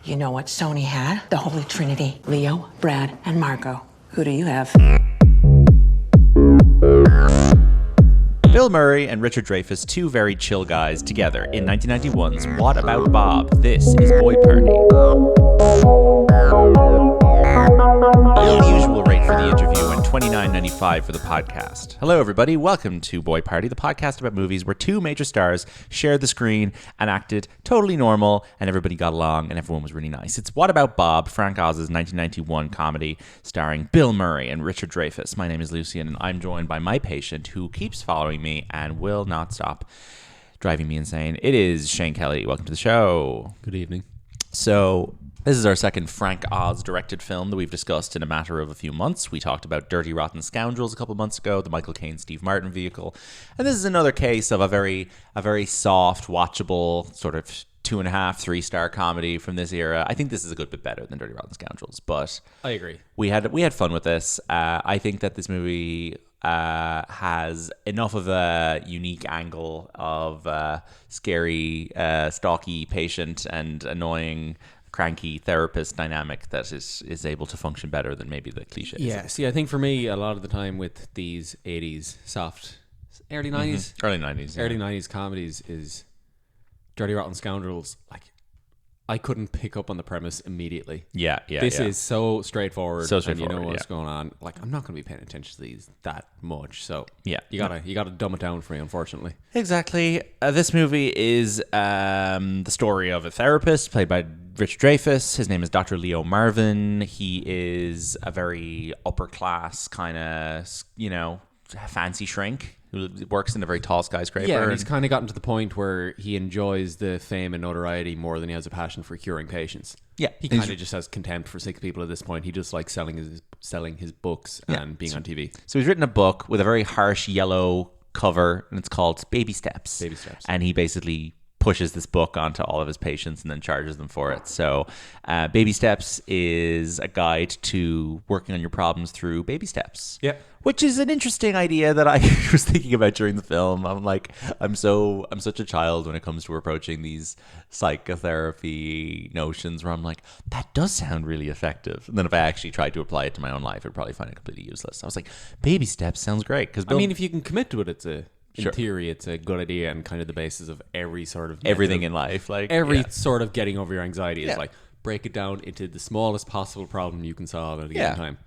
You know what Sony had? The Holy Trinity. Leo, Brad, and Margot. Who do you have? Bill Murray and Richard Dreyfuss, two very chill guys, together in 1991's What About Bob? This is Boy Party. The usual rate for the interview and $29.95 for the podcast. Hello, everybody. Welcome to Boy Party, the podcast about movies where two major stars shared the screen and acted totally normal, and everybody got along and everyone was really nice. It's What About Bob, Frank Oz's 1991 comedy starring Bill Murray and Richard Dreyfuss. My name is Lucian, and I'm joined by my patient who keeps following me and will not stop driving me insane. It is Shane Kelly. Welcome to the show. Good evening. So, this is our second Frank Oz directed film that we've discussed in a matter of a few months. We talked about Dirty Rotten Scoundrels a couple months ago, the Michael Caine Steve Martin vehicle. And this is another case of a very soft, watchable, sort of 2.5, 3-star comedy from this era. I think this is a good bit better than Dirty Rotten Scoundrels, but I agree. We had fun with this. I think that this movie has enough of a unique angle of scary, stalky patient and annoying, cranky therapist dynamic that is able to function better than maybe the cliches. Yeah, see, I think for me, a lot of the time with these 80s soft, early 90s? Early 90s. Yeah. Early 90s comedies is Dirty Rotten Scoundrels. Like, I couldn't pick up on the premise immediately. Yeah. This is so straightforward. And you know straightforward, what's going on. Like, I'm not going to be paying attention to these that much. So, yeah. You gotta dumb it down for me, unfortunately. Exactly. This movie is the story of a therapist played by Richard Dreyfuss. His name is Dr. Leo Marvin. He is a very upper class kind of, fancy shrink who works in a very tall skyscraper. Yeah, and he's kind of gotten to the point where he enjoys the fame and notoriety more than he has a passion for curing patients. Yeah. He kind of just has contempt for sick people at this point. He just likes selling his books and being on TV. So he's written a book with a very harsh yellow cover, and it's called Baby Steps. Baby Steps. And he basically pushes this book onto all of his patients and then charges them for it. So Baby Steps is a guide to working on your problems through baby steps. Yeah. Which is an interesting idea that I was thinking about during the film. I'm like, I'm such a child when it comes to approaching these psychotherapy notions where I'm like, that does sound really effective. And then if I actually tried to apply it to my own life, I'd probably find it completely useless. I was like, baby steps sounds great. I mean, if you can commit to it, in theory, it's a good idea and kind of the basis of every sort of everything in life. Like sort of getting over your anxiety is like break it down into the smallest possible problem you can solve at a given time.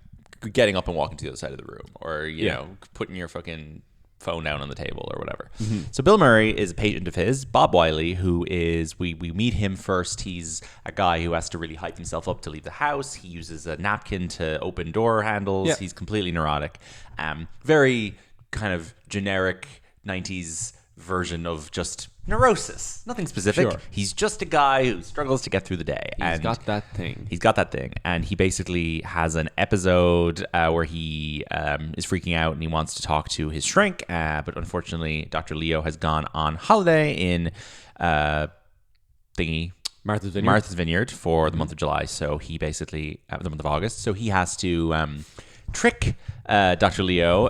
Getting up and walking to the other side of the room, or you know, putting your fucking phone down on the table or whatever. Mm-hmm. So Bill Murray is a patient of his, Bob Wiley, who is we meet him first. He's a guy who has to really hype himself up to leave the house. He uses a napkin to open door handles. Yeah. He's completely neurotic. Very kind of generic 90s version of just neurosis. Nothing specific. Sure. He's just a guy who struggles to get through the day. He's got that thing. And he basically has an episode where he is freaking out and he wants to talk to his shrink. But unfortunately, Dr. Leo has gone on holiday in Martha's Vineyard for the month of July. So he basically, the month of August. So he has to trick Dr. Leo.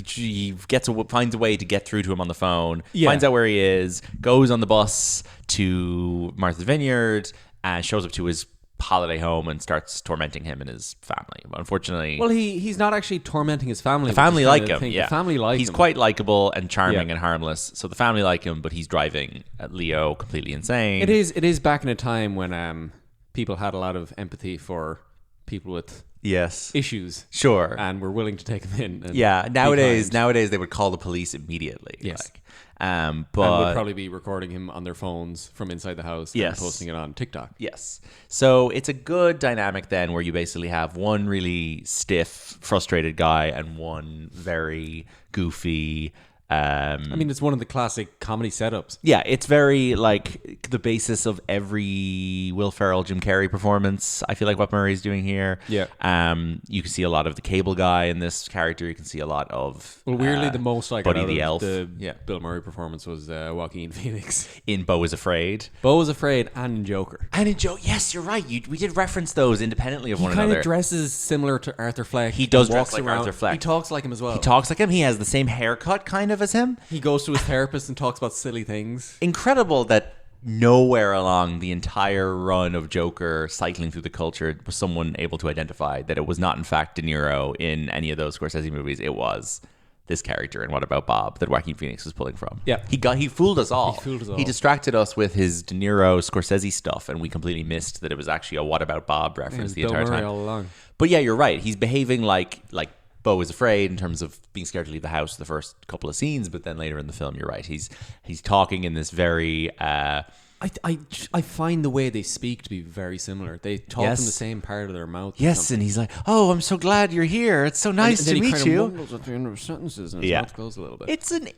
He finds a way to get through to him on the phone, finds out where he is, goes on the bus to Martha's Vineyard, and shows up to his holiday home and starts tormenting him and his family. Unfortunately, well, he's not actually tormenting his family. The family like him. The family like him. He's quite likable and charming and harmless. So the family like him, but he's driving Leo completely insane. It is back in a time when people had a lot of empathy for people with issues. Sure. And we're willing to take them in. Nowadays they would call the police immediately. Yes. But and would probably be recording him on their phones from inside the house and posting it on TikTok. Yes. So it's a good dynamic then where you basically have one really stiff, frustrated guy and one very goofy, it's one of the classic comedy setups. Yeah, it's very like the basis of every Will Ferrell, Jim Carrey performance. I feel like what Murray's doing here. Yeah. You can see a lot of the cable guy in this character. You can see a lot of weirdly the most I got Buddy out the of Elf. The Bill Murray performance was Joaquin Phoenix in Beau is Afraid. Beau is Afraid and in Joker. Yes, you're right. We did reference those independently of one another. He kind of dresses similar to Arthur Fleck. He does dress like Arthur Fleck. He talks like him as well. He talks like him. He has the same haircut kind of as him. He goes to his therapist and talks about silly things. Incredible that nowhere along the entire run of Joker cycling through the culture was someone able to identify that it was not, in fact, De Niro in any of those Scorsese movies. It was this character in What About Bob that Joaquin Phoenix was pulling from. Yeah. He fooled us all. He fooled us all. He distracted us with his De Niro Scorsese stuff, and we completely missed that it was actually a What About Bob reference the Bill entire Murray time. all along. But yeah, you're right. He's behaving like Bo is afraid in terms of being scared to leave the house the first couple of scenes, but then later in the film, you're right. He's talking in this very I find the way they speak to be very similar. They talk Yes. from the same part of their mouth. or yes, something. and he's like, "Oh, I'm so glad you're here. It's so nice And to then he meet kind of you." mumbles at the end of sentences and his Yeah. mouth closes a little bit.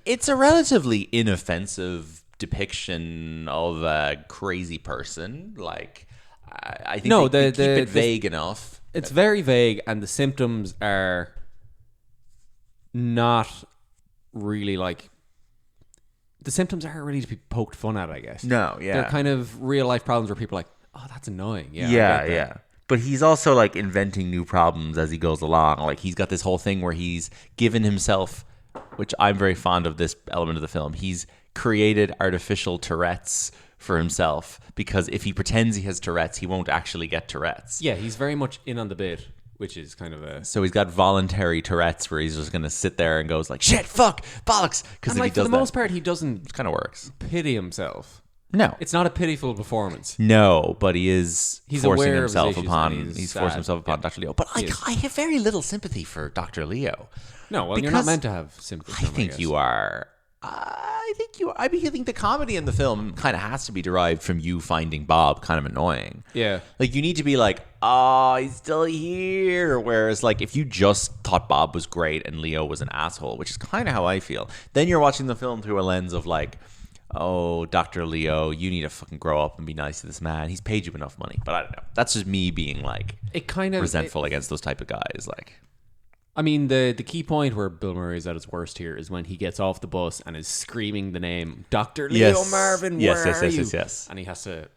It's a relatively inoffensive depiction of a crazy person. Like, I think No, they the- keep it the- vague enough. It's very vague, and the symptoms are not really like. The symptoms aren't really to be poked fun at, I guess. No, yeah. They're kind of real life problems where people are like, oh, that's annoying. Yeah, I get that. But he's also like inventing new problems as he goes along. Like he's got this whole thing where he's given himself, which I'm very fond of this element of the film. He's created artificial Tourette's for himself because if he pretends he has Tourette's, he won't actually get Tourette's. Yeah, he's very much in on the bit, which is kind of a. So he's got voluntary Tourette's where he's just going to sit there and goes like, shit, fuck, bollocks. Because And if like he for does the that, most part, he doesn't it kind of works. pity himself. No. It's not a pitiful performance. No, but he is He's forcing aware of his himself issues upon. and he's forcing sad. himself upon Yeah. Dr. Leo. But He is. I have very little sympathy for Dr. Leo. No, well, you're Because not meant to have sympathy. I think you are. I think you are. I think the comedy in the film kind of has to be derived from you finding Bob kind of annoying. Yeah. Like you need to be like, oh, he's still here. Whereas like if you just thought Bob was great and Leo was an asshole, which is kind of how I feel, then you're watching the film through a lens of like, oh, Dr. Leo, you need to fucking grow up and be nice to this man. He's paid you enough money. But I don't know. That's just me being like It kind of resentful against those type of guys. Like, I mean, the key point where Bill Murray is at his worst here is when he gets off the bus and is screaming the name Dr. Leo Yes. Marvin. Yes, where yes, are yes, you? yes, yes. And he has to.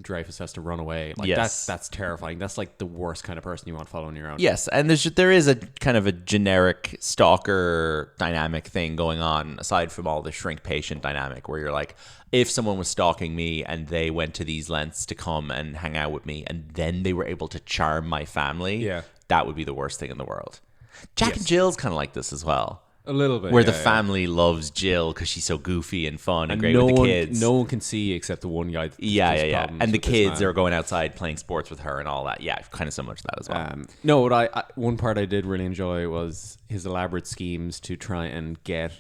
Dreyfus has to run away. Like Yes. that's terrifying. That's like the worst kind of person you want following you around. yes, and there is a kind of a generic stalker dynamic thing going on aside from all the shrink patient dynamic where you're like, if someone was stalking me and they went to these lengths to come and hang out with me and then they were able to charm my family, Yeah. that would be the worst thing in the world. Jack Yes. and Jill's kind of like this as well. A little bit. Where yeah, the yeah. family loves Jill because she's so goofy and fun and, And great no with the one, kids. no one can see except the one guy. That yeah, has yeah, yeah. problems And the with this kids man. are going outside playing sports with her and all that. Yeah, kind of similar to that as well. No, what I one part I did really enjoy was his elaborate schemes to try and get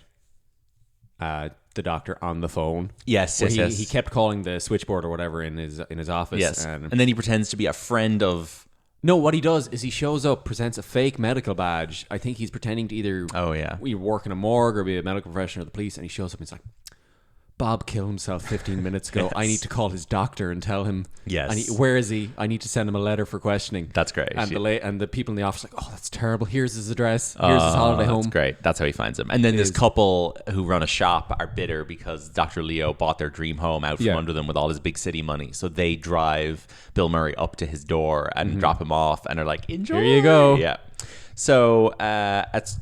the doctor on the phone. Yes, Where yes, he, yes. he kept calling the switchboard or whatever in his office. Yes, and and then he pretends to be a friend of. no, what he does is he shows up, presents a fake medical badge. I think he's pretending to either Oh, yeah. we work in a morgue or be a medical professional or the police, and he shows up and he's like, Bob killed himself 15 minutes ago. Yes. I need to call his doctor and tell him. Yes. Where is he? I need to send him a letter for questioning. That's great. And and the people in the office are like, oh, that's terrible. Here's his address. Here's his holiday home. That's great. That's how he finds him. And then this is. couple who run a shop are bitter because Dr. Leo bought their dream home out from Yeah. under them with all his big city money. So they drive Bill Murray up to his door and drop him off and are like, enjoy. Here you go. Yeah. So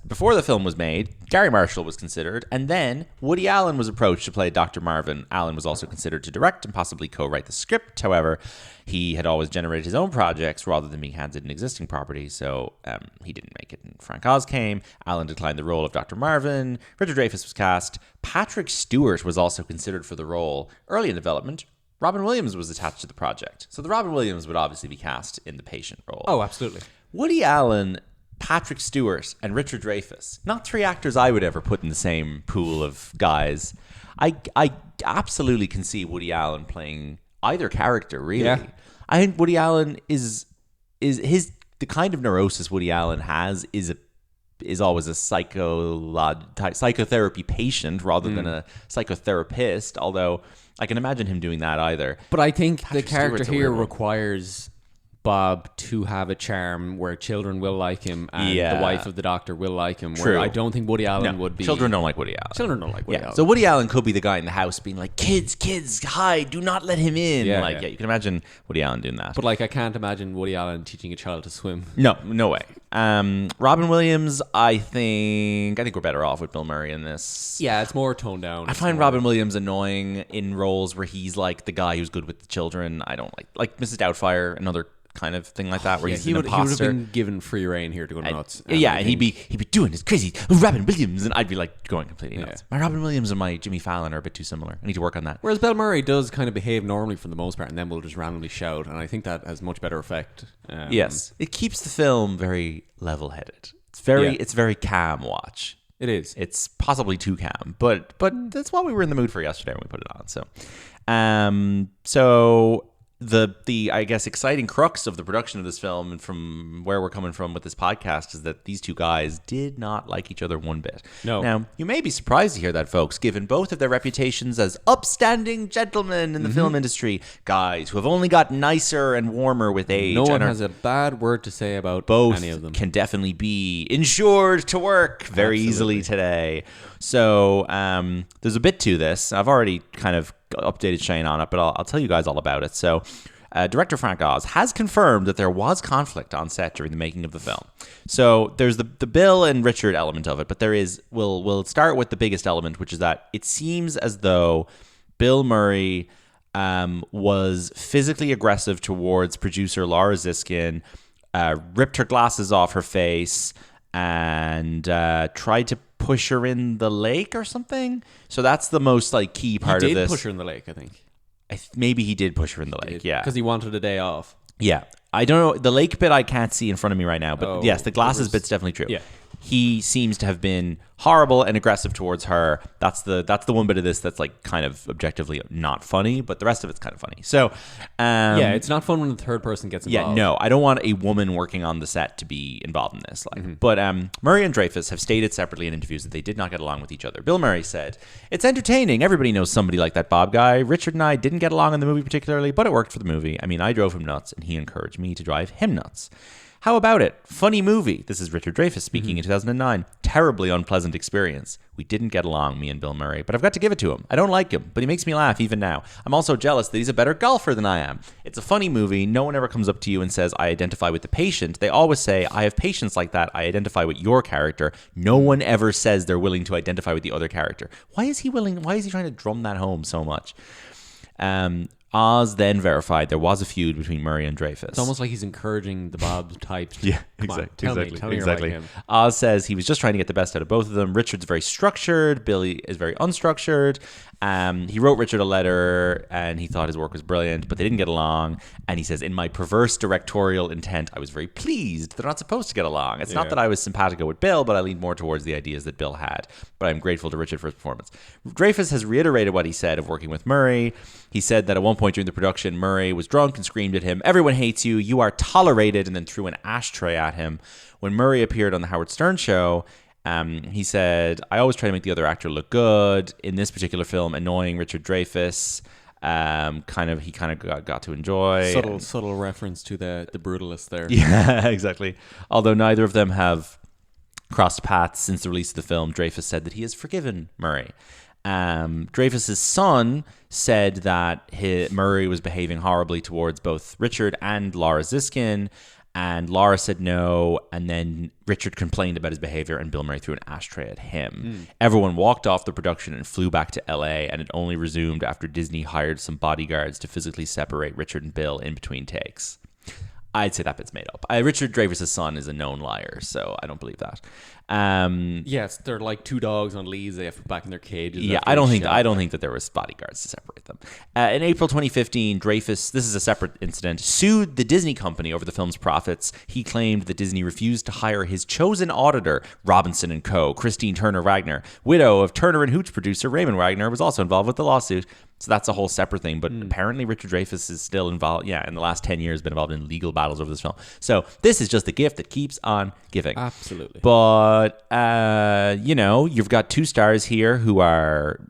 before the film was made, Gary Marshall was considered, and then Woody Allen was approached to play Dr. Marvin. Allen was also considered to direct and possibly co-write the script. However, he had always generated his own projects rather than being handed an existing property, so he didn't make it. And Frank Oz came. Allen declined the role of Dr. Marvin. Richard Dreyfuss was cast. Patrick Stewart was also considered for the role early in development. Robin Williams was attached to the project. So the Robin Williams would obviously be cast in the patient role. Oh, absolutely. Woody Allen, Patrick Stewart, and Richard Dreyfuss. Not three actors I would ever put in the same pool of guys. I absolutely can see Woody Allen playing either character, really. Yeah. I think Woody Allen is the kind of neurosis Woody Allen has is always a psychotherapy patient rather than a psychotherapist, although I can imagine him doing that either. But I think the Patrick character Stewart's a here weird one. requires Bob to have a charm where children will like him and Yeah. the wife of the doctor will like him. True. Where I don't think Woody Allen No, would be. children don't like Woody Allen. Children don't like Woody Yeah. Allen. So Woody Allen could be the guy in the house being like, kids, hide, do not let him in. Yeah, like, yeah. you can imagine Woody Allen doing that. But like, I can't imagine Woody Allen teaching a child to swim. No way. Robin Williams, I think we're better off with Bill Murray in this. Yeah, it's more toned down. I find Robin Williams annoying in roles where he's like the guy who's good with the children. I don't like Mrs. Doubtfire, another kind of thing like that, where he's he an would have imposter. been given free reign here to go nuts. Yeah, I and he'd think- be doing his crazy Robin Williams, and I'd be like going completely nuts. My Robin Williams and my Jimmy Fallon are a bit too similar. I need to work on that. Whereas Bill Murray does kind of behave normally for the most part, and then will just randomly shout, and I think that has much better effect. Yes, it keeps the film very level-headed. Yeah. It's very calm watch. It is. It's possibly too calm, but that's what we were in the mood for yesterday when we put it on. So the I guess exciting crux of the production of this film, and from where we're coming from with this podcast, is that these two guys did not like each other one bit. No. Now, you may be surprised to hear that, folks, given both of their reputations as upstanding gentlemen in the film industry, guys who have only got nicer and warmer with age. No one and are has a bad word to say about both any of them. can definitely be insured to work very easily today. So there's a bit to this. I've already kind of updated Shane on it, but I'll tell you guys all about it. So director Frank Oz has confirmed that there was conflict on set during the making of the film. So there's the Bill and Richard element of it, but there is, we'll start with the biggest element, which is that it seems as though Bill Murray was physically aggressive towards producer Laura Ziskin, ripped her glasses off her face, and tried to push her in the lake or something. So that's the most like key part he of did this. push her in the lake, I think. Maybe he did push her in the lake. Yeah, Because he wanted a day off. yeah. I don't know the lake bit. I can't see in front of me right now, but Oh, yes, the glasses there was- bit's definitely true. Yeah. He seems to have been horrible and aggressive towards her. That's the one bit of this that's like kind of objectively not funny, but the rest of it's kind of funny. So, Yeah, it's not fun when the third person gets yeah, involved. no, I don't want a woman working on the set to be involved in this. But Murray and Dreyfuss have stated separately in interviews that they did not get along with each other. Bill Murray said, "It's entertaining. Everybody knows somebody like that Bob guy. Richard and I didn't get along in the movie particularly, but it worked for the movie. I mean, I drove him nuts, and he encouraged me to drive him nuts. How about it? Funny movie." This is Richard Dreyfuss speaking in 2009. "Terribly unpleasant experience. We didn't get along, me and Bill Murray, but I've got to give it to him. I don't like him, but he makes me laugh even now. I'm also jealous that he's a better golfer than I am. It's a funny movie. No one ever comes up to you and says, I identify with the patient. They always say, I have patients like that. I identify with your character. No one ever says they're willing to identify with the other character." Why is he trying to drum that home so much? Oz then verified there was a feud between Murray and Dreyfuss. It's almost like he's encouraging the Bob types. Yeah, Come on, exactly. tell me you're like him. Oz says he was just trying to get the best out of both of them. Richard's very structured. Billy is very unstructured. He wrote Richard a letter, and he thought his work was brilliant, but they didn't get along. And he says, "In my perverse directorial intent, I was very pleased. They're not supposed to get along. It's not that I was simpatico with Bill, but I leaned more towards the ideas that Bill had. But I'm grateful to Richard for his performance." Dreyfuss has reiterated what he said of working with Murray. He said that at one point during the production, Murray was drunk and screamed at him, "Everyone hates you. You are tolerated," and then threw an ashtray at him. When Murray appeared on the Howard Stern show, he said, "I always try to make the other actor look good. In this particular film, annoying Richard Dreyfuss, he got to enjoy." Subtle reference to the brutalist there. Yeah, exactly. Although neither of them have crossed paths since the release of the film, Dreyfuss said that he has forgiven Murray. Dreyfuss's son said that Murray was behaving horribly towards both Richard and Laura Ziskin, and Laura said no, and then Richard complained about his behavior, and Bill Murray threw an ashtray at him. Everyone walked off the production and flew back to LA, and it only resumed after Disney hired some bodyguards to physically separate Richard and Bill in between takes. I'd say that bit's made up. Richard Dreyfuss's son is a known liar, so I don't believe that. Yes, they're like two dogs on leads. They have to put back in their cages. Yeah, after I don't each think shot. that there was bodyguards to separate them. In April 2015, Dreyfuss, this is a separate incident, sued the Disney company over the film's profits. He claimed that Disney refused to hire his chosen auditor, Robinson and Co. Christine Turner Wagner, widow of Turner and Hooch producer Raymond Wagner, was also involved with the lawsuit. So that's a whole separate thing. But apparently Richard Dreyfuss is still involved. Yeah, in the last 10 years, been involved in legal battles over this film. So this is just a gift that keeps on giving. Absolutely. But, you've got two stars here who are,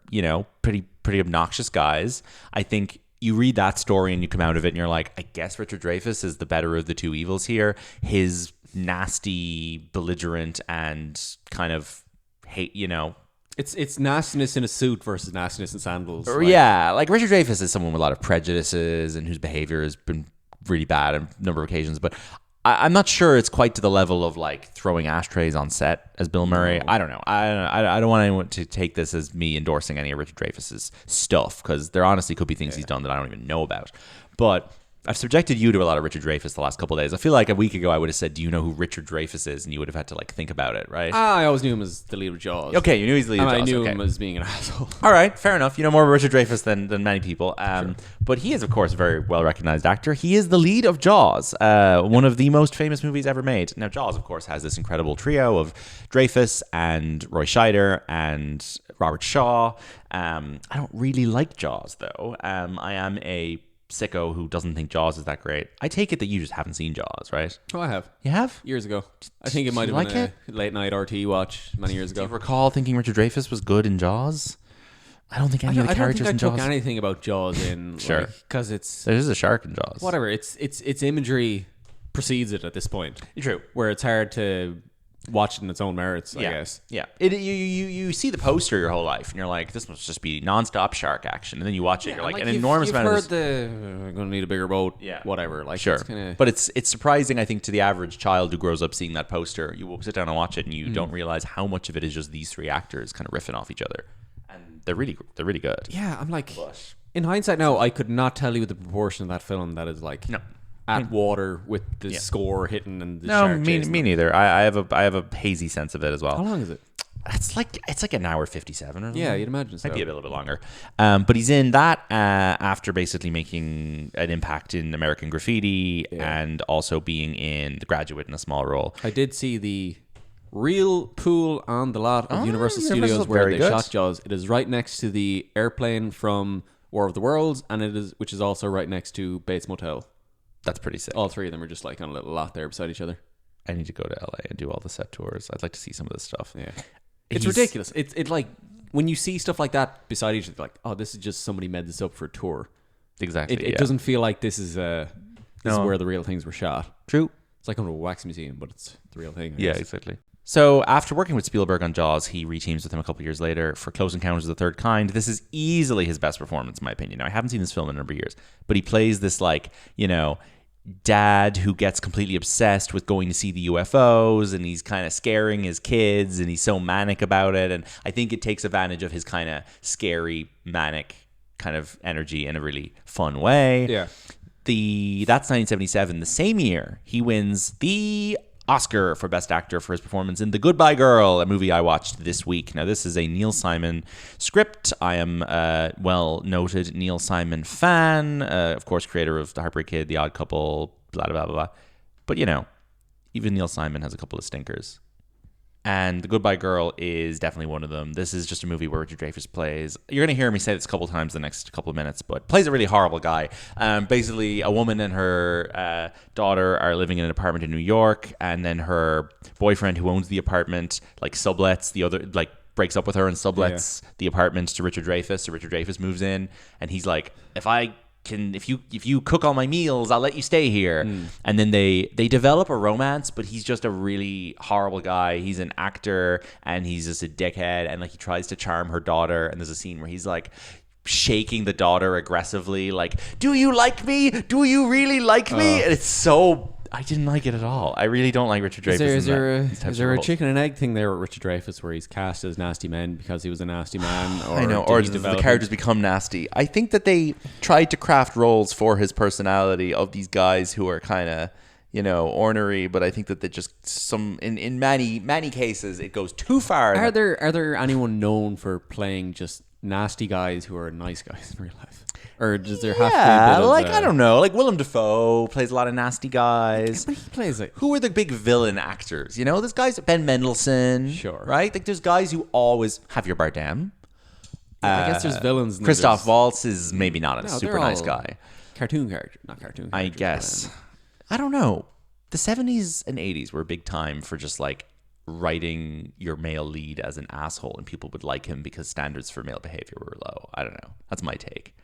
pretty obnoxious guys. I think you read that story and you come out of it and you're like, I guess Richard Dreyfuss is the better of the two evils here. His nasty, belligerent, and kind of hate, It's nastiness in a suit versus nastiness in sandals. or like Richard Dreyfuss is someone with a lot of prejudices and whose behavior has been really bad on a number of occasions, but I'm not sure it's quite to the level of like throwing ashtrays on set as Bill Murray. I don't know. I don't want anyone to take this as me endorsing any of Richard Dreyfuss's stuff, because there honestly could be things he's done that I don't even know about. But I've subjected you to a lot of Richard Dreyfuss the last couple of days. I feel like a week ago I would have said, do you know who Richard Dreyfuss is? And you would have had to like think about it, right? I always knew him as the lead of Jaws. Okay, you knew he's the lead of And Jaws. I knew okay. him as being an asshole. All right, fair enough. You know more of Richard Dreyfuss than many people. But he is, of course, a very well-recognized actor. He is the lead of Jaws, one of the most famous movies ever made. Now, Jaws, of course, has this incredible trio of Dreyfuss and Roy Scheider and Robert Shaw. I don't really like Jaws, though. I am a sicko who doesn't think Jaws is that great. I take it that you just haven't seen Jaws, right? Oh, I have. You have? Years ago. I think it Do might you have like been a late night RT watch many years Do ago. you recall thinking Richard Dreyfuss was good in Jaws? I don't think any of the characters I in don't think I Jaws. took anything about Jaws in. Sure. Because it's There's a shark in Jaws. whatever. It's imagery precedes it at this point. True. Where it's hard to watch it in its own merits, I guess. Yeah. You see the poster your whole life, and you're like, this must just be nonstop shark action. And then you watch it, you're like, an enormous amount heard of this. I'm going to need a bigger boat. Yeah. Whatever. Like, Sure. It's kinda, But it's surprising, I think, to the average child who grows up seeing that poster. You will sit down and watch it, and you don't realize how much of it is just these three actors kind of riffing off each other. And they're really good. yeah, I'm like, in hindsight now, I could not tell you the proportion of that film that is like No. at water with the score hitting and the No, shark me chasing them. neither. I have a hazy sense of it as well. How long is it? It's like an hour 57 or something. Yeah, you'd imagine so. Might be a little bit longer. But he's in that after basically making an impact in American Graffiti and also being in The Graduate in a small role. I did see the real pool on the lot of Universal Universal, Studios where very they good. shot Jaws. It is right next to the airplane from War of the Worlds, and which is also right next to Bates Motel. That's pretty sick. All three of them are just like on a little lot there beside each other. I need to go to LA and do all the set tours. I'd like to see some of this stuff. Yeah, it's He's- ridiculous. It like when you see stuff like that beside each other, like, oh, this is just somebody made this up for a tour. Exactly. It doesn't feel like this is is No. where the real things were shot. True. It's like going to a wax museum, but it's the real thing. I Yeah, guess. exactly. So after working with Spielberg on Jaws, he reteams with him a couple years later for Close Encounters of the Third Kind. This is easily his best performance, in my opinion. Now, I haven't seen this film in a number of years, but he plays this dad who gets completely obsessed with going to see the UFOs, and he's kind of scaring his kids, and he's so manic about it. And I think it takes advantage of his kind of scary, manic kind of energy in a really fun way. Yeah. That's 1977. The same year, he wins the Oscar for Best Actor for his performance in The Goodbye Girl, a movie I watched this week. Now, this is a Neil Simon script. I am a well-noted Neil Simon fan, of course, creator of The Heartbreak Kid, The Odd Couple, blah, blah, blah, blah. But, even Neil Simon has a couple of stinkers. And The Goodbye Girl is definitely one of them. This is just a movie where Richard Dreyfuss plays... You're going to hear me say this a couple times the next couple of minutes, but plays a really horrible guy. Basically, a woman and her daughter are living in an apartment in New York, and then her boyfriend who owns the apartment, sublets the other... breaks up with her and sublets the apartment to Richard Dreyfuss. So Richard Dreyfuss moves in, and he's like, if you cook all my meals, I'll let you stay here. And then they develop a romance, but he's just a really horrible guy. He's an actor, and he's just a dickhead, and he tries to charm her daughter, and there's a scene where he's shaking the daughter aggressively, do you like me? Do you really like me? And it's so... I didn't like it at all. I really don't like Richard Dreyfuss. Is there a roles. chicken and egg thing there with Richard Dreyfuss where he's cast as nasty men because he was a nasty man? Or I know, did or he the develop characters become nasty. I think that they tried to craft roles for his personality of these guys who are kind of, ornery, but I think that they just in many cases it goes too far. Are there anyone known for playing just nasty guys who are nice guys in real life? Or does there have to be a bit of, I don't know. Willem Dafoe plays a lot of nasty guys. But he plays it. Who are the big villain actors? There's guys, Ben Mendelsohn, Sure. right? There's guys who always have your Bardem. I guess there's villains. And Christoph there's- Waltz is maybe not a No, super they're nice all guy. Cartoon character, not cartoon. I characters, guess. but, I don't know. The 70s and 80s were a big time for just writing your male lead as an asshole, and people would like him because standards for male behavior were low. I don't know. That's my take.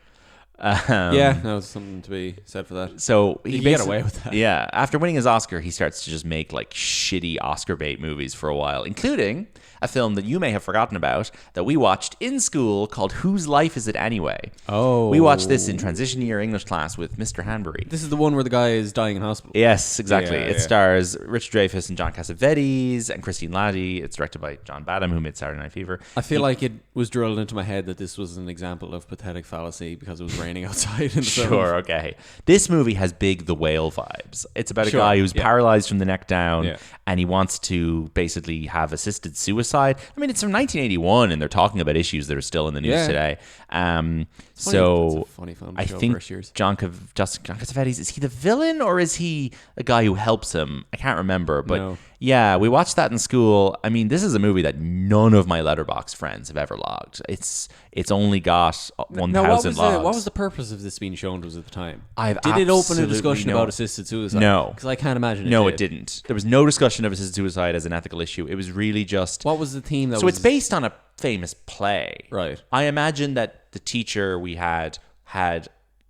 Yeah, no, something to be said for that. So He can get basi- away with that. Yeah. After winning his Oscar, he starts to just make like shitty Oscar bait movies for a while, including a film that you may have forgotten about that we watched in school called Whose Life Is It Anyway? Oh. We watched this in transition year English class with Mr. Hanbury. This is the one where the guy is dying in hospital. Yes, exactly. Yeah, It yeah. stars Richard Dreyfuss and John Cassavetes and Christine Laddie. It's directed by John Badham, who made Saturday Night Fever. I feel like it was drilled into my head that this was an example of pathetic fallacy because it was raining outside in the film. Sure, okay. This movie has big The Whale vibes. It's about a Sure, guy who's yeah. paralyzed from the neck down, Yeah. and he wants to basically have assisted suicide. I mean, it's from 1981, and they're talking about issues that are still in the news Yeah. today. Funny, So it's a funny film to I show think first years. John Cassavetes, is he the villain or is he a guy who helps him? I can't remember, but No. yeah, we watched that in school. I mean, this is a movie that none of my Letterboxd friends have ever logged. It's only got 1,000 Now, logs. what was the purpose of this being shown to us at the time? I have Did it open a absolutely discussion no- about assisted suicide? No. Because I can't imagine it No, did. it didn't. There was no discussion of assisted suicide as an ethical issue. It was really just. What was the theme that So was... it's based on a famous play. Right. I imagine that the teacher we had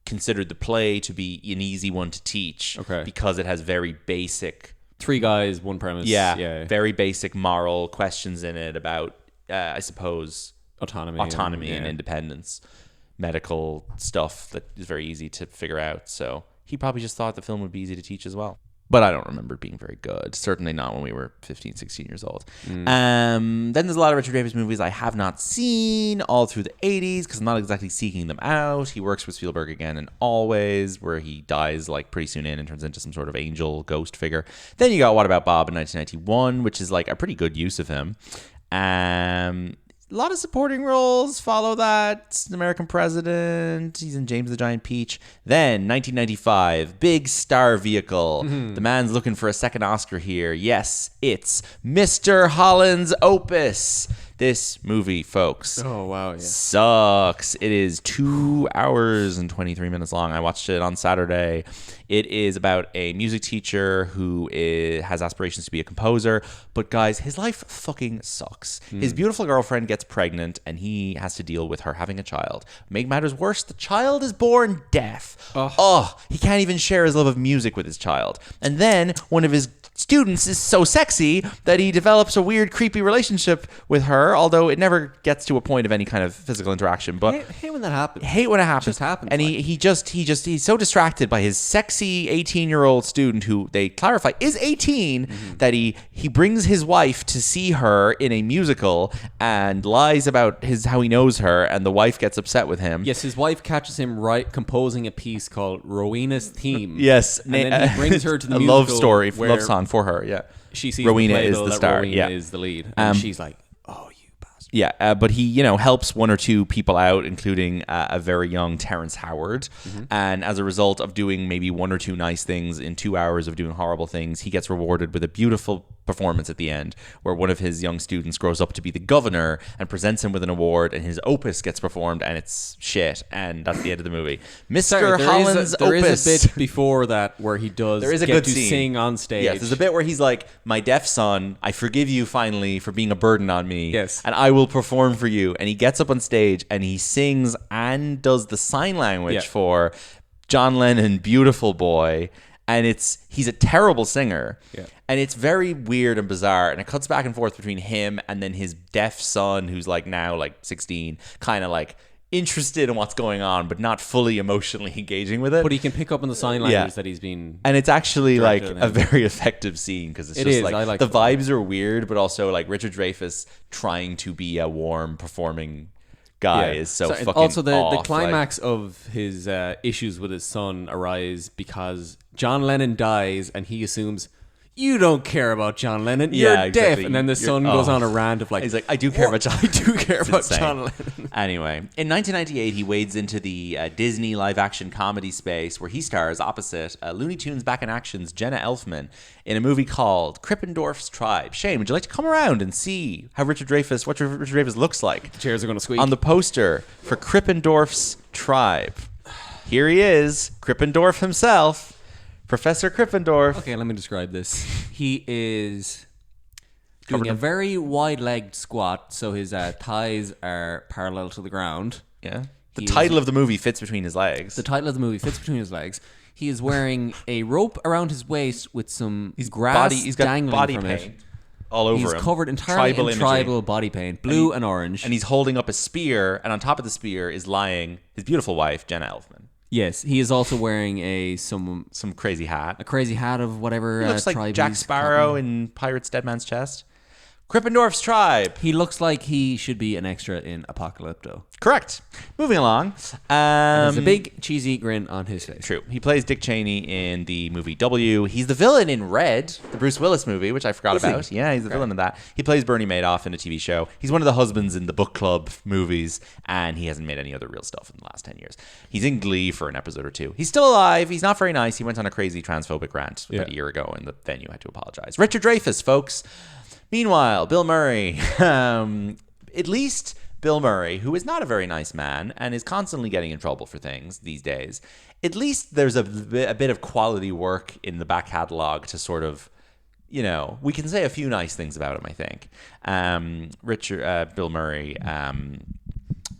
considered the play to be an easy one to teach. Okay. Because it has very basic, Three guys, one premise. Yeah. very basic moral questions in it about, I suppose, Autonomy. and independence, medical stuff that is very easy to figure out. So he probably just thought the film would be easy to teach as well. But I don't remember it being very good. Certainly not when we were 15, 16 years old. Then there's a lot of Richard Dreyfuss movies I have not seen all through the 80s because I'm not exactly seeking them out. He works with Spielberg again in Always, where he dies like pretty soon in and turns into some sort of angel ghost figure. Then you got What About Bob in 1991, which is like a pretty good use of him. A lot of supporting roles follow that. American President. He's in James the Giant Peach. Then, 1995, big star vehicle. The man's looking for a second Oscar here. Yes, it's Mr. Holland's Opus. This movie, folks, Oh, wow. Yeah. sucks. It is 2 hours and 23 minutes long. I watched it on Saturday. It is about a music teacher who has aspirations to be a composer, but guys, his life fucking sucks. His beautiful girlfriend gets pregnant and he has to deal with her having a child. Make matters worse, the child is born deaf. He can't even share his love of music with his child. And then one of his students is so sexy that he develops a weird, creepy relationship with her, although it never gets to a point of any kind of physical interaction. But Hate when that happens. hate when it happens. Just happens, And he's so distracted by his sexy 18-year-old student who they clarify is 18 that he brings his wife to see her in a musical and lies about how he knows her, and the wife gets upset with him. Yes, his wife catches him composing a piece called Rowena's Theme. Yes, And then he brings her to the a musical love story, where love song for her. Yeah, She sees Rowena the is playbill the that star. Rowena Yeah, is the lead. And she's like, oh, you bastard. Yeah, but he, helps one or two people out, including a very young Terrence Howard. And as a result of doing maybe one or two nice things in 2 hours of doing horrible things, he gets rewarded with a beautiful performance at the end where one of his young students grows up to be the governor and presents him with an award, and his opus gets performed and it's shit. And that's the end of the movie. Mr. Holland's there opus. is a bit before that where he does There is a get good to scene. sing on stage. Yes, there's a bit where he's like, my deaf son, I forgive you finally for being a burden on me. Yes. And I will perform for you. And he gets up on stage and he sings and does the sign language Yeah. for John Lennon, Beautiful Boy. And he's a terrible singer. Yeah. And it's very weird and bizarre. And it cuts back and forth between him and then his deaf son, who's now 16, kind of interested in what's going on, but not fully emotionally engaging with it. But he can pick up on the sign language that he's been... And it's actually Directed a him. very effective scene because it's It just is. I like the that. vibes are weird, but also Richard Dreyfuss trying to be a warm performing guy is so fucking also the off, climax of his issues with his son arise because John Lennon dies and he assumes you don't care about John Lennon, you're Yeah, deaf. exactly. And then the You're- son goes oh. on a rant of He's like, I do care about John. I do care It's about insane. John Lennon. Anyway, in 1998, he wades into the Disney live-action comedy space where he stars opposite Looney Tunes Back in Action's Jenna Elfman in a movie called Krippendorf's Tribe. Shane, would you like to come around and see what Richard Dreyfuss looks like? Chairs are going to squeak. On the poster for Krippendorf's Tribe. Here he is, Krippendorf himself, Professor Krippendorf. Okay, let me describe this. He is doing a very wide-legged squat, so his thighs are parallel to the ground. Yeah. The title of the movie fits between his legs. The title of the movie fits between his legs. He is wearing a rope around his waist with some grass He's got dangling body from paint it. all over He's him. covered entirely in imagery. tribal body paint, blue and orange. And he's holding up a spear, and on top of the spear is lying his beautiful wife, Jenna Elfman. Yes, he is also wearing some crazy hat. a crazy hat of whatever He looks like tribe Jack he's Sparrow cotton. in Pirates Dead Man's Chest. Krippendorf's tribe. He looks like he should be an extra in Apocalypto. Correct. Moving along. There's a big cheesy grin on his face. True. He plays Dick Cheney in the movie W. He's the villain in Red, the Bruce Willis movie, which I forgot about. Yeah, he's the villain in that. He plays Bernie Madoff in a TV show. He's one of the husbands in the book club movies, and he hasn't made any other real stuff in the last 10 years. He's in Glee for an episode or two. He's still alive. He's not very nice. He went on a crazy transphobic rant about a year ago, and the venue had to apologize. Richard Dreyfuss, folks. Meanwhile, Bill Murray. At least Bill Murray, who is not a very nice man and is constantly getting in trouble for things these days, at least there's a bit of quality work in the back catalog to sort of, we can say a few nice things about him, I think. Bill Murray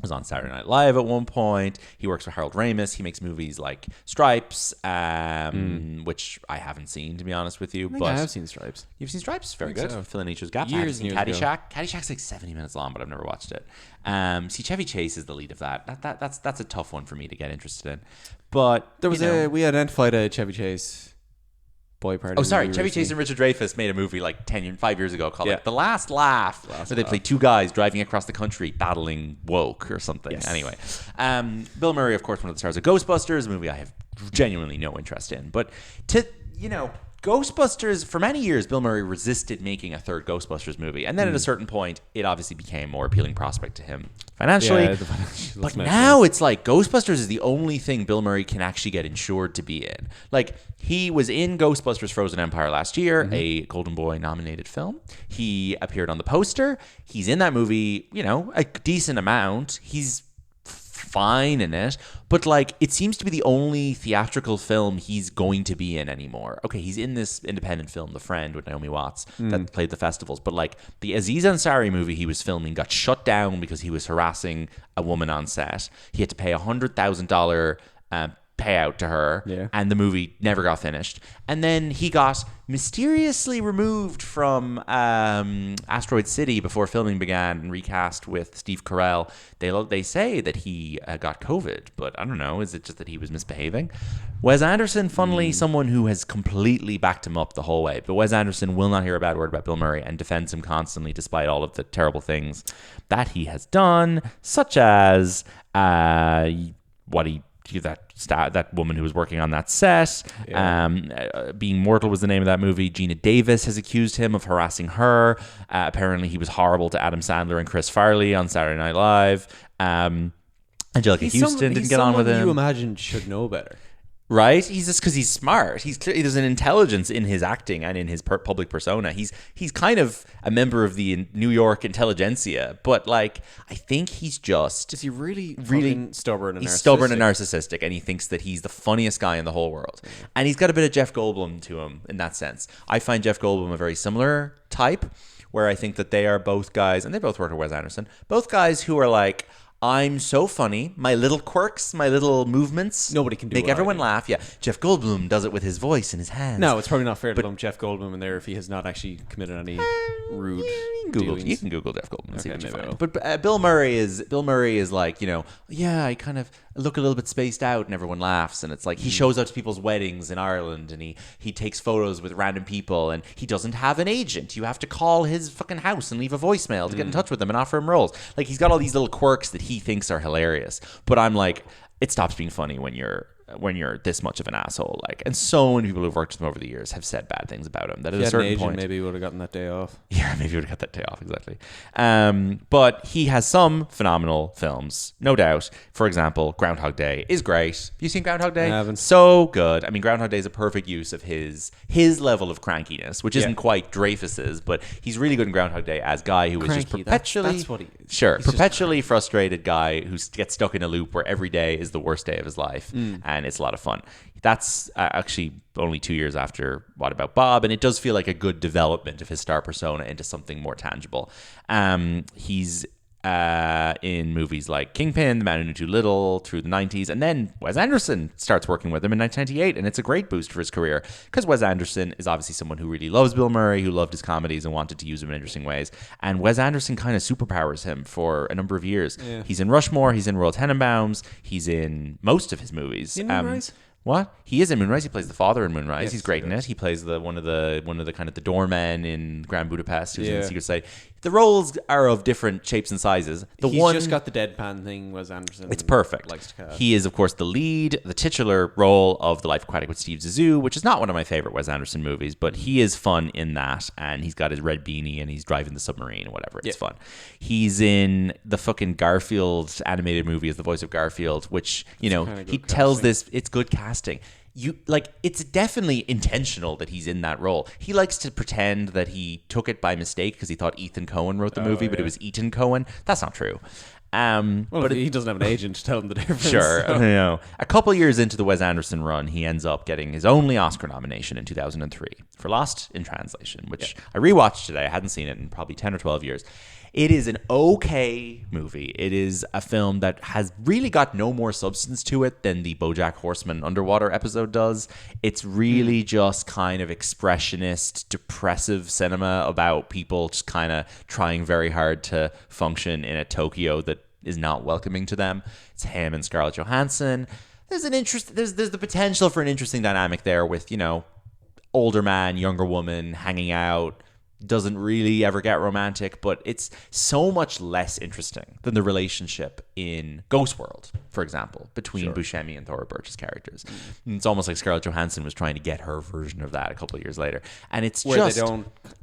was on Saturday Night Live at one point. He works for Harold Ramis. He makes movies like Stripes, which I haven't seen, to be honest with you. I have seen Stripes. You've seen Stripes? Very good. so. Phil Nietzsche's Gap. Years and years ago. Caddyshack. Caddyshack's like 70 minutes long, but I've never watched it. See, Chevy Chase is the lead of that. That's a tough one for me to get interested in. But There was we identified a Chevy Chase boy party. Oh, sorry. movie Chevy recently. Chase and Richard Dreyfuss made a movie like 5 years ago called Yeah. like The Last Laugh, where they play two guys driving across the country battling woke or something. Yes. Anyway, Bill Murray, of course, one of the stars of Ghostbusters, a movie I have genuinely no interest in. But Ghostbusters, for many years, Bill Murray resisted making a third Ghostbusters movie. And then at a certain point, it obviously became a more appealing prospect to him financially. Yeah, the financial But makes now sense. it's like Ghostbusters is the only thing Bill Murray can actually get insured to be in. Like, he was in Ghostbusters Frozen Empire last year, a Golden Boy nominated film. He appeared on the poster. He's in that movie, a decent amount. He's fine in it, but like it seems to be the only theatrical film he's going to be in anymore. Okay, he's in this independent film, The Friend, with Naomi Watts, that played the festivals, but like the Aziz Ansari movie he was filming got shut down because he was harassing a woman on set. He had to pay $100,000 payout to her, and the movie never got finished. And then he got mysteriously removed from Asteroid City before filming began and recast with Steve Carell. They say that he got COVID, but I don't know. Is it just that he was misbehaving? Wes Anderson, funnily, someone who has completely backed him up the whole way. But Wes Anderson will not hear a bad word about Bill Murray and defends him constantly despite all of the terrible things that he has done, such as that woman who was working on that set. Being Mortal was the name of that movie. Gina Davis has accused him of harassing her. Apparently he was horrible to Adam Sandler and Chris Farley on Saturday Night Live. Angelica Houston didn't get on with him. You imagine should know better. Right? He's just because he's smart. There's an intelligence in his acting and in his public persona. He's kind of a member of the New York intelligentsia, but like I think he's just Is he really stubborn and he's narcissistic? stubborn and narcissistic, and he thinks that he's the funniest guy in the whole world. And he's got a bit of Jeff Goldblum to him in that sense. I find Jeff Goldblum a very similar type, where I think that they are both guys, and they both work with Wes Anderson, both guys who are like, I'm so funny. My little quirks, my little movements. Nobody can do make what I everyone do. laugh. Yeah, Jeff Goldblum does it with his voice and his hands. No, it's probably not fair to lump Jeff Goldblum in there if he has not actually committed any rude You can Google Jeff Goldblum and see Okay, what you maybe I find. will. But Bill Murray is like, I kind of look a little bit spaced out and everyone laughs. And it's like he shows up to people's weddings in Ireland and he takes photos with random people and he doesn't have an agent. You have to call his fucking house and leave a voicemail to get in touch with them and offer him roles. Like he's got all these little quirks that he thinks are hilarious. But I'm like, it stops being funny when you're this much of an asshole. Like, and so many people who've worked with him over the years have said bad things about him. That at If he a had an certain agent, point, maybe he would have gotten that day off. yeah, maybe he would have got that day off, exactly. But he has some phenomenal films, no doubt. For example, Groundhog Day is great. Have you seen Groundhog Day? I haven't. So good. I mean, Groundhog Day is a perfect use of his level of crankiness, which isn't quite Dreyfuss's, but he's really good in Groundhog Day as guy who is just Cranky, perpetually... that's what he is. Sure, He's just perpetually frustrated guy who gets stuck in a loop where every day is the worst day of his life, and it's a lot of fun. That's actually only 2 years after What About Bob, and it does feel like a good development of his star persona into something more tangible. He's in movies like Kingpin, The Man Who Knew Too Little, through the 90s. And then Wes Anderson starts working with him in 1998, and it's a great boost for his career because Wes Anderson is obviously someone who really loves Bill Murray, who loved his comedies and wanted to use him in interesting ways. And Wes Anderson kind of superpowers him for a number of years. Yeah. He's in Rushmore, he's in Royal Tenenbaums, he's in most of his movies. In Moonrise? What? He is in Moonrise. He plays the father in Moonrise. Yes, He's great in it. He plays one of the kind of the doormen in Grand Budapest, who's in the Secret Society. The roles are of different shapes and sizes. He's just got the deadpan thing, Wes Anderson. It's perfect. Likes to cast. He is, of course, the lead, the titular role of The Life Aquatic with Steve Zissou, which is not one of my favorite Wes Anderson movies, but he is fun in that, and he's got his red beanie, and he's driving the submarine and whatever. It's fun. He's in the fucking Garfield animated movie as the voice of Garfield, which, he tells this, it's good casting. It's definitely intentional that he's in that role. He likes to pretend that he took it by mistake because he thought Ethan Coen wrote the movie, but it was Eaton Cohen. That's not true. But he doesn't have an agent to tell him the difference. Sure. So. A couple years into the Wes Anderson run, he ends up getting his only Oscar nomination in 2003 for Lost in Translation, which I rewatched today. I hadn't seen it in probably 10 or 12 years. It is an okay movie. It is a film that has really got no more substance to it than the BoJack Horseman underwater episode does. It's really just kind of expressionist, depressive cinema about people just kind of trying very hard to function in a Tokyo that is not welcoming to them. It's him and Scarlett Johansson. There's the potential for an interesting dynamic there with, older man, younger woman hanging out. Doesn't really ever get romantic, but it's so much less interesting than the relationship in Ghost World, for example, between Buscemi and Thora Birch's characters. And it's almost like Scarlett Johansson was trying to get her version of that a couple of years later, and it's where just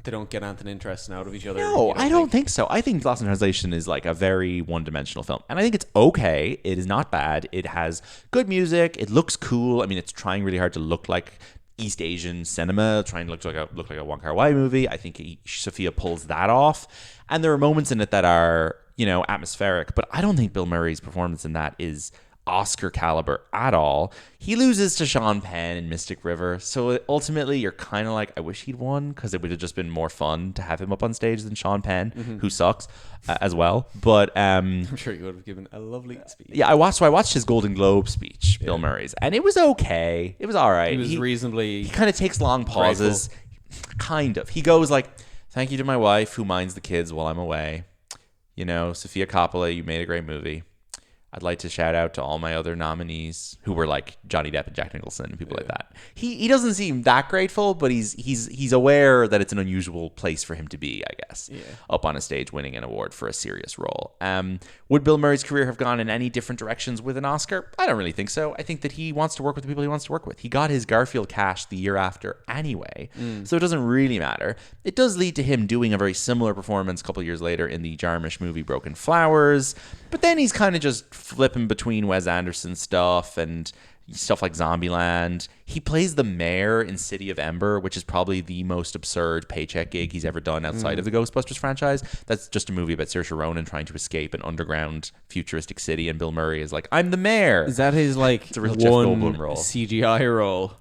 they don't get anything interesting out of each other. No, I don't think so. I think Lost in Translation is like a very one-dimensional film, and I think it's okay. It is not bad. It has good music. It looks cool. I mean, it's trying really hard to look like East Asian cinema, trying to look like a Wong Kar-wai movie. I think Sophia pulls that off, and there are moments in it that are atmospheric. But I don't think Bill Murray's performance in that is Oscar caliber at all. He loses to Sean Penn in Mystic River, so ultimately you're kind of like, I wish he'd won because it would have just been more fun to have him up on stage than Sean Penn, who sucks as well. But I'm sure you would have given a lovely speech. Yeah, I watched his Golden Globe speech, Bill Murray's, and it was okay. It was all right. He was reasonably. He kind of takes long pauses. Grateful. Kind of. He goes like, "Thank you to my wife who minds the kids while I'm away. Sofia Coppola, you made a great movie. I'd like to shout out to all my other nominees who were like Johnny Depp and Jack Nicholson and people like that." He doesn't seem that grateful, but he's aware that it's an unusual place for him to be, I guess. Yeah. Up on a stage winning an award for a serious role. Would Bill Murray's career have gone in any different directions with an Oscar? I don't really think so. I think that he wants to work with the people he wants to work with. He got his Garfield cash the year after anyway, so it doesn't really matter. It does lead to him doing a very similar performance a couple of years later in the Jarmusch movie Broken Flowers, but then he's kind of just flipping between Wes Anderson stuff and stuff like Zombieland. He plays the mayor in City of Ember, which is probably the most absurd paycheck gig he's ever done outside of the Ghostbusters franchise. That's just a movie about Saoirse Ronan trying to escape an underground futuristic city, and Bill Murray is like, I'm the mayor. Is that his it's a real Jeff one Goldblum role. CGI role?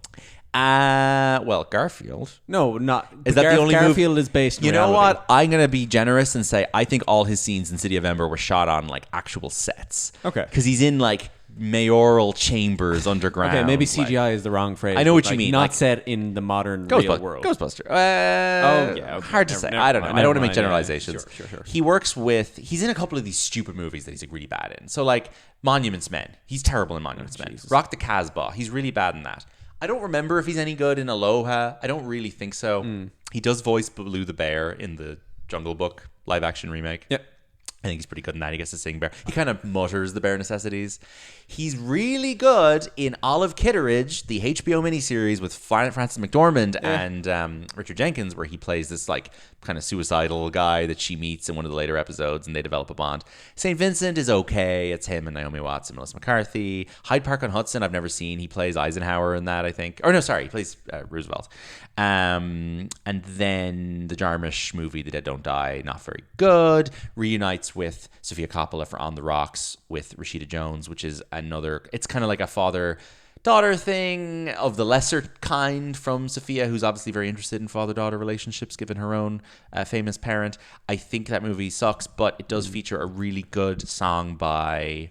Well, Garfield. No, not. Is that the only Garfield movie? Is based on You know reality. what? I'm going to be generous and say I think all his scenes in City of Ember were shot on like actual sets. Okay. Because he's in like mayoral chambers underground. Okay, maybe like- CGI is the wrong phrase. I know what but, you mean, Not like- set in the modern real world. Ghostbuster. Okay, Hard to say. I don't know. I don't want to make generalizations. Sure. He's in a couple of these stupid movies that he's like really bad in. So like Monuments Men. He's terrible in Monuments Men. Jesus. Rock the Casbah. He's really bad in that. I don't remember if he's any good in Aloha. I don't really think so. He does voice Baloo the Bear in the Jungle Book live action remake. Yep. I think he's pretty good in that. He gets to sing bear. He kind of mutters the bare necessities. He's really good in Olive Kitteridge, the HBO miniseries with Frances McDormand and Richard Jenkins, where he plays this like kind of suicidal guy that she meets in one of the later episodes, and they develop a bond. St. Vincent is okay. It's him and Naomi Watts and Melissa McCarthy. Hyde Park on Hudson, I've never seen. He plays Eisenhower in that, I think. Or no, sorry, he plays Roosevelt. And then the Jarmusch movie, The Dead Don't Die, not very good. Reunites with Sofia Coppola for On the Rocks with Rashida Jones, which is another. It's kind of like a father daughter thing of the lesser kind from Sophia, who's obviously very interested in father-daughter relationships given her own famous parent. I think that movie sucks, but it does feature a really good song by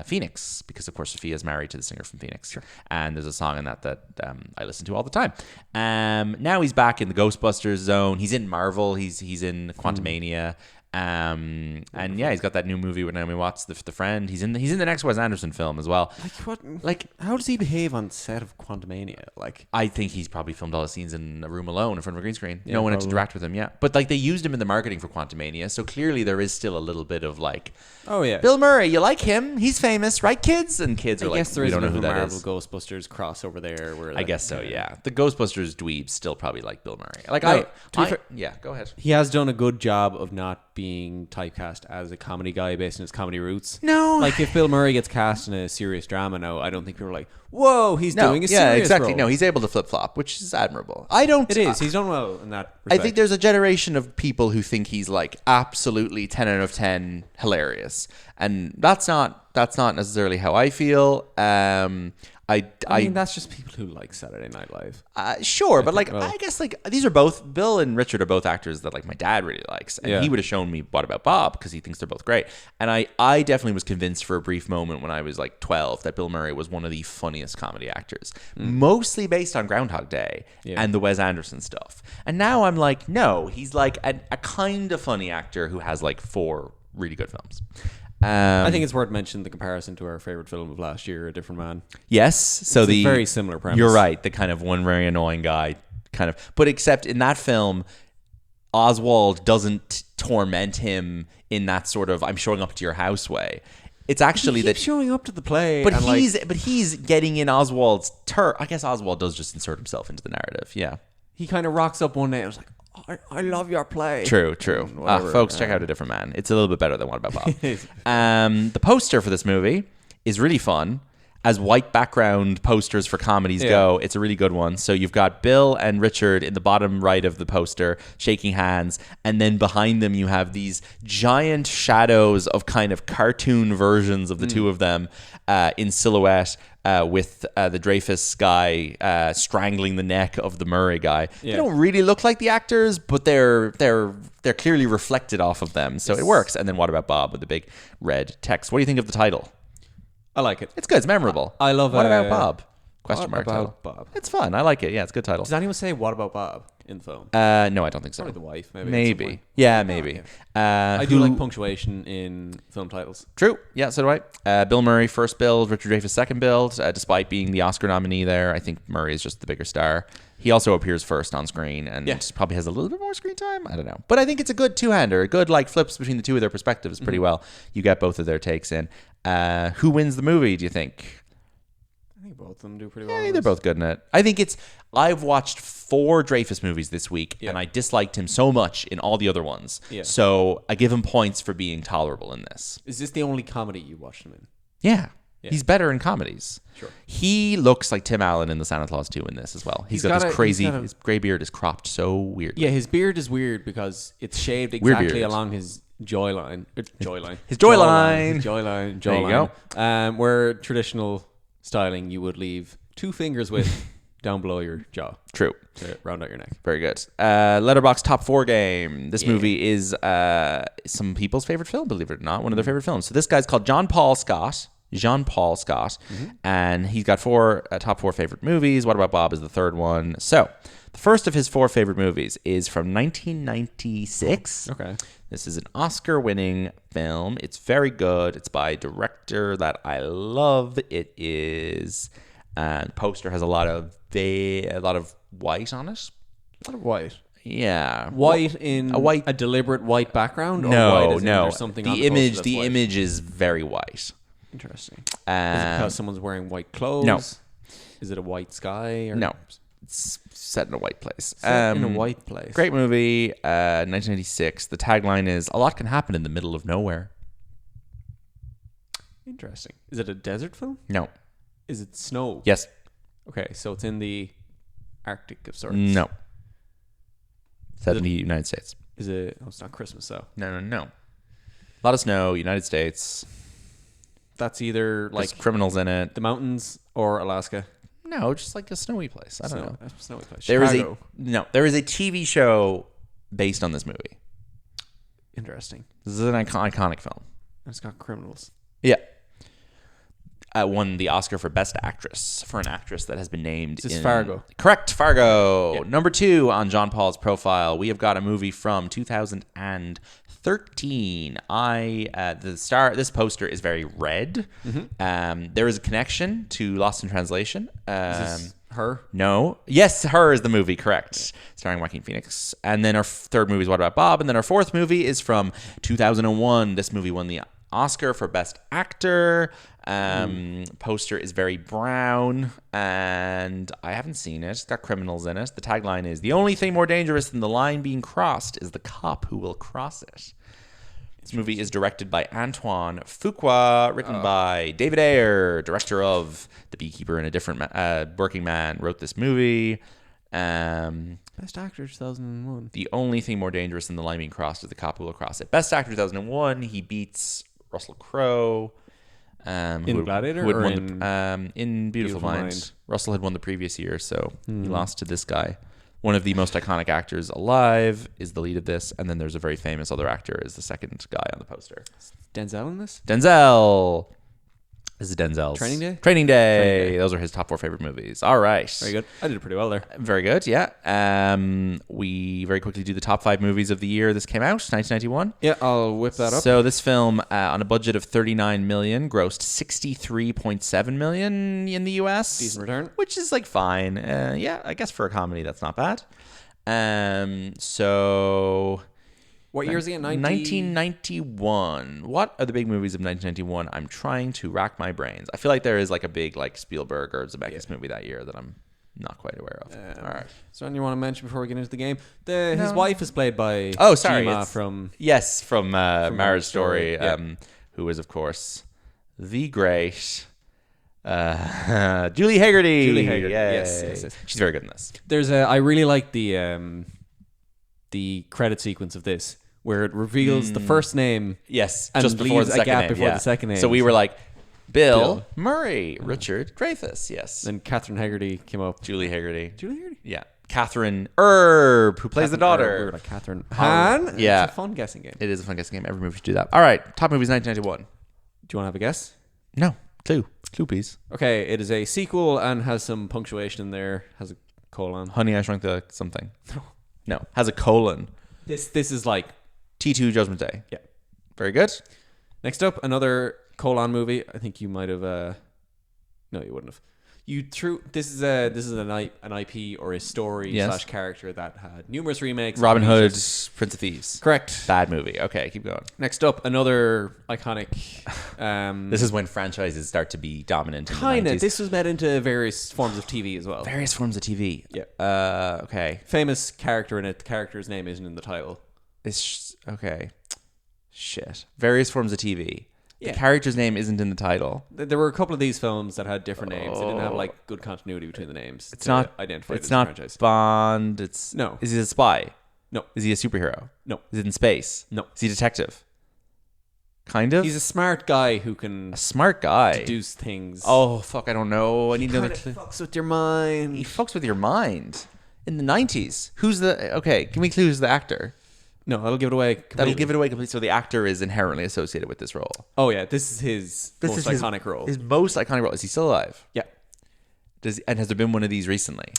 Phoenix, because of course Sophia is married to the singer from Phoenix. Sure. And there's a song in that I listen to all the time. Now he's back in the Ghostbusters zone. He's in Marvel. He's in Quantumania. And yeah, he's got that new movie with Naomi Watts, the Friend. He's in the next Wes Anderson film as well. How does he behave on set of Quantumania? I think he's probably filmed all the scenes in a room alone in front of a green screen. Yeah, no one had to probably. interact with him. Yeah, but they used him in the marketing for Quantumania, so clearly there is still a little bit of oh yeah, Bill Murray, you like him? He's famous, right, kids? And kids are I guess there we is don't a know bit who of a that Marvel is. Ghostbusters crossover there. Where I guess so. Yeah, the Ghostbusters dweebs still probably like Bill Murray. Yeah, go ahead. He has done a good job of not being typecast as a comedy guy based on his comedy roots. No. If Bill Murray gets cast in a serious drama now, I don't think people are like, whoa, he's doing a serious yeah, exactly. role. No, he's able to flip flop, which is admirable. I don't. It is. He's done well in that I respect. think there's a generation of people who think he's absolutely 10 out of 10 hilarious, and that's not necessarily how I feel. I mean, that's just people who like Saturday Night Live. Sure, but well- I guess these are both, Bill and Richard are both actors that my dad really likes, and Yeah. he would have shown me What About Bob because he thinks they're both great. And I definitely was convinced for a brief moment when I was 12 that Bill Murray was one of the funniest comedy actors, mostly based on Groundhog Day and the Wes Anderson stuff. And now I'm no, he's a kind of funny actor who has 4 really good films. I think it's worth mentioning the comparison to our favorite film of last year, A Different Man. Yes, so It's a very similar premise. You're right. The kind of one very annoying guy, but except in that film, Oswald doesn't torment him in that sort of "I'm showing up to your house" way. It's actually He keeps showing up to the play, but and he's getting in Oswald's turn. I guess Oswald does just insert himself into the narrative. Yeah, he kind of rocks up one day and was like, I love your play. true. Whatever. Folks, check out A Different Man. It's a little bit better than What About Bob. The poster for this movie is really fun. As white background posters for comedies go, it's a really good one. So you've got Bill and Richard in the bottom right of the poster shaking hands, and then behind them you have these giant shadows of kind of cartoon versions of the two of them in silhouette with the Dreyfus guy strangling the neck of the Murray guy. Yeah. They don't really look like the actors, but they're clearly reflected off of them, so it works. And then What About Bob with the big red text. What do you think of the title? I like it. It's good. It's memorable. I love What About Bob? Question What mark About title. Bob? It's fun. I like it. Yeah, it's a good title. Does anyone say What About Bob in the film? No, I don't think so. Probably the wife, maybe. at some Maybe. point. Yeah, maybe. I do like punctuation in film titles. True. Yeah, so do I. Bill Murray first build, Richard Dreyfuss second build. Despite being the Oscar nominee there, I think Murray is just the bigger star. He also appears first on screen and probably has a little bit more screen time. I don't know. But I think it's a good two-hander. A good flips between the two of their perspectives pretty well. You get both of their takes in. Who wins the movie, do you think? I think both of them do pretty well. Yeah, they're both good in it. I think I've watched 4 Dreyfuss movies this week, and I disliked him so much in all the other ones. Yeah. So I give him points for being tolerable in this. Is this the only comedy you watched him in? Yeah. He's better in comedies. Sure. He looks like Tim Allen in the Santa Claus 2 in this as well. He's got this crazy, his gray beard is cropped so weird. Yeah, his beard is weird because it's shaved Weird exactly beard. along his jawline. His jawline. His jawline. There you go. Where traditional styling, you would leave 2 fingers width down below your jaw True. to round out your neck. Very good. Letterboxd top 4 game. This movie is some people's favorite film, believe it or not. One of their favorite films. So this guy's called Jean Paul Scott. And he's got 4 top 4 favorite movies. What About Bob is the third one. So the first of his 4 favorite movies is from 1996. Okay. This is an Oscar-winning film. It's very good. It's by a director that I love. It is. The poster has a lot of white on it. A lot of white. Yeah, White in a deliberate white background? Or white as in there's something on the poster that's white? image is very white. Interesting. Is it because someone's wearing white clothes? No. Is it a white sky? Or No, it's set in a white place. Set in a white place. Great movie, 1996. The tagline is, "A lot can happen in the middle of nowhere." Interesting. Is it a desert film? No. Is it snow? Yes. Okay, so it's in the Arctic of sorts. No. Set in the United States. Is it? Oh, it's not Christmas though. No. A lot of snow, United States. That's either There's criminals in it. the mountains or Alaska. No, just like a snowy place. I don't know. Snowy place. There is Chicago. there is a TV show based on this movie. Interesting. This is an iconic film. And it's got criminals. Yeah. Won the Oscar for Best Actress for an actress that has been named This is in Fargo. Correct, Fargo. Yeah. Number 2 on John Paul's profile. We have got a movie from 2013. This poster is very red. There is a connection to Lost in Translation. Is this her? No. Yes, Her is the movie, correct. Starring Joaquin Phoenix. And then our third movie is What About Bob? And then our fourth movie is from 2001. This movie won the Oscar for Best Actor. Poster is very brown, and I haven't seen it. It's got criminals in it. The tagline is, "The only thing more dangerous than the line being crossed is the cop who will cross it." This movie is directed by Antoine Fuqua, written by David Ayer, director of The Beekeeper and a Different Working Man, wrote this movie. Best Actor 2001. The only thing more dangerous than the line being crossed is the cop who will cross it. Best Actor 2001. He beats Russell Crowe. In Gladiator who had or won in Beautiful Mind. Russell had won the previous year, so he lost to this guy. One of the most iconic actors alive is the lead of this, and then there's a very famous other actor is the second guy on the poster. Denzel in this? Denzel. This is Denzel's. Training Day? Training Day. Those are his top 4 favorite movies. All right. Very good. I did pretty well there. Very good, yeah. We very quickly do the top 5 movies of the year this came out, 1991. Yeah, I'll whip that up. So this film, on a budget of $39 million, grossed $63.7 million in the U.S. Decent return. Which is like fine. Yeah, I guess for a comedy, that's not bad. So... What year is he in? 1991. What are the big movies of 1991? I'm trying to rack my brains. I feel like there is like a big like Spielberg or Zemeckis movie that year that I'm not quite aware of. All right. Is there anything you want to mention before we get into the game? His wife is played by Oh, sorry. Gemma it's- from Yes, from Marriage Marriage Story, Story, yeah. who is, of course, the great Julie Haggerty. Julie Haggerty, Yay. yes. She's very good in this. I really like the credit sequence of this where it reveals the first name. Yes, And just before leaves the a second gap name. before yeah. the second name. So we were like, Bill Bill. Murray, Richard Dreyfuss, yes. Then Catherine Haggerty came up. Julie Haggerty. Julie Haggerty? Yeah. Catherine Erb, who plays the daughter. Or like Catherine Han. Yeah. It's a fun guessing game. It is a fun guessing game. Every movie should do that. All right. Top movies 1991. Do you want to have a guess? No. Clue. Clue, please. Okay, it is a sequel and has some punctuation in there. Has a colon. Honey, I Shrunk the something. No. Has a colon. This is like T2 Judgment Day. yeah. Very good. Next up, another colon movie. I think you might have. No, you wouldn't have. You threw this is an IP or a story Yes. / character that had numerous remakes. Robin and Hood, remakes. Prince of Thieves. Correct. Bad movie. Okay, keep going. Next up, another iconic. This is when franchises start to be dominant in Kind the 90s. of. This was made into various forms of TV as well. Various forms of TV. Yeah. Okay. Famous character in it. The character's name isn't in the title. Okay. Shit. Various forms of TV. Yeah. The character's name isn't in the title. There were a couple of these films that had different names. They didn't have like good continuity between the names. It's to not identify. It's this not franchise. Bond. It's No. Is he a spy? No. Is he a superhero? No. Is it in space? No. Is he a detective? Kind of. He's a smart guy who can a smart guy. deduce things. Oh fuck! I don't know. I need another Kinda clue. fucks with your mind. He fucks with your mind. In the 90s, who's the? Okay, can we clue who's the actor? No, that'll give it away. That'll completely. give it away completely. So the actor is inherently associated with this role. Oh yeah, this is his most iconic role. His most iconic role. Is he still alive? Yeah, And has there been one of these recently?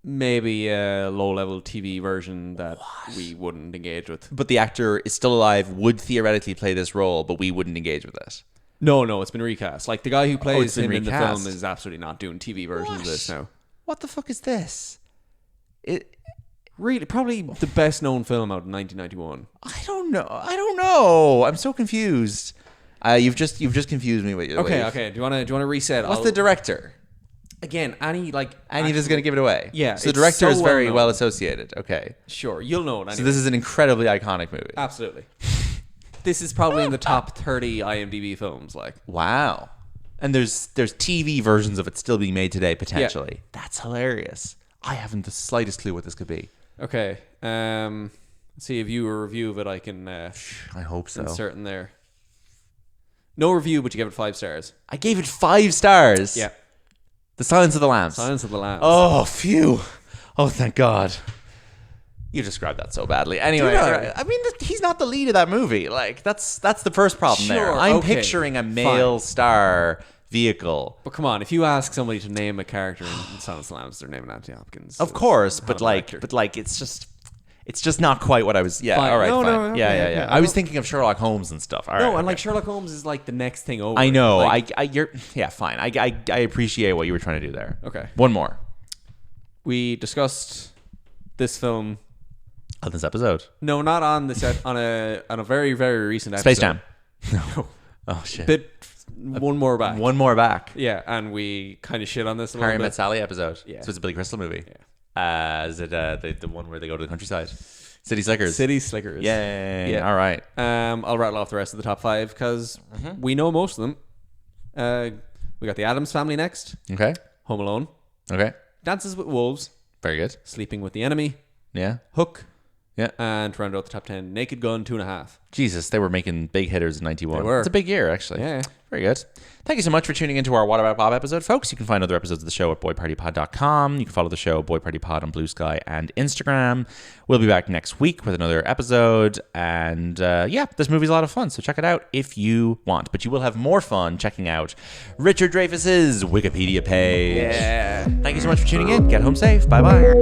maybe a low-level TV version that we wouldn't engage with. But the actor is still alive, would theoretically play this role, but we wouldn't engage with it. No, it's been recast. Like the guy who plays been him in the recast. film is absolutely not doing TV versions of this now. What the fuck is this? Really, probably the best-known film out in 1991. I don't know. I'm so confused. You've just confused me with your Okay. Do you want to reset? What's the director? Again, Annie just going to give it away. Yeah, So the it's director so is very well-known. well associated. Okay. Sure, you'll know it. Anyway. So this is an incredibly iconic movie. Absolutely. This is probably in the top 30 IMDb films. Like, Wow. And there's TV versions of it still being made today potentially. That's hilarious. I haven't the slightest clue what this could be. okay, let's see if you a review of it. I can I hope so. insert in there. No review, but you gave it 5 stars. I gave it 5 stars. Yeah. The Silence of the Lambs. Silence of the Lambs. Oh, phew. Oh, thank God. You described that so badly. Anyway, Did I? I mean, he's not the lead of that movie. Like, that's the first problem there. Sure, I'm okay, picturing a male star vehicle. But come on, if you ask somebody to name a character in Silence of the Lambs, they're naming Anthony Hopkins. Of course, Hannibal but Lecter. like, it's just not quite what I was. Yeah, Fine. all right, No, fine. no, okay, yeah. okay. I was thinking of Sherlock Holmes and stuff. All right, No, and okay. like Sherlock Holmes is like the next thing over. I know. Like, You're fine. I appreciate what you were trying to do there. Okay. One more we discussed this film. on this episode. No, not on this on a very very recent episode. Space Jam. No. Oh shit. One more back. One more back. Yeah, and we kind of shit on this a Harry little Met bit. Sally episode. Yeah. So it's a Billy Crystal movie. Yeah. Is it the one where they go to the countryside? City Slickers. City Slickers. Yay. Yeah. All right. I'll rattle off the rest of the top 5 because we know most of them. We got The Addams Family next. Okay. Home Alone. Okay. Dances with Wolves. Very good. Sleeping with the Enemy. Yeah. Hook. Yeah. And to round out the top 10, Naked Gun 2.5. Jesus, they were making big hitters in 91. They were. It's a big year, actually. Yeah. Very good. Thank you so much for tuning into our What About Bob episode, folks. You can find other episodes of the show at boypartypod.com. You can follow the show, Boy Party Pod, on Blue Sky and Instagram. We'll be back next week with another episode. And this movie's a lot of fun, so check it out if you want. But you will have more fun checking out Richard Dreyfuss's Wikipedia page. Yeah. Thank you so much for tuning in. Get home safe. Bye-bye.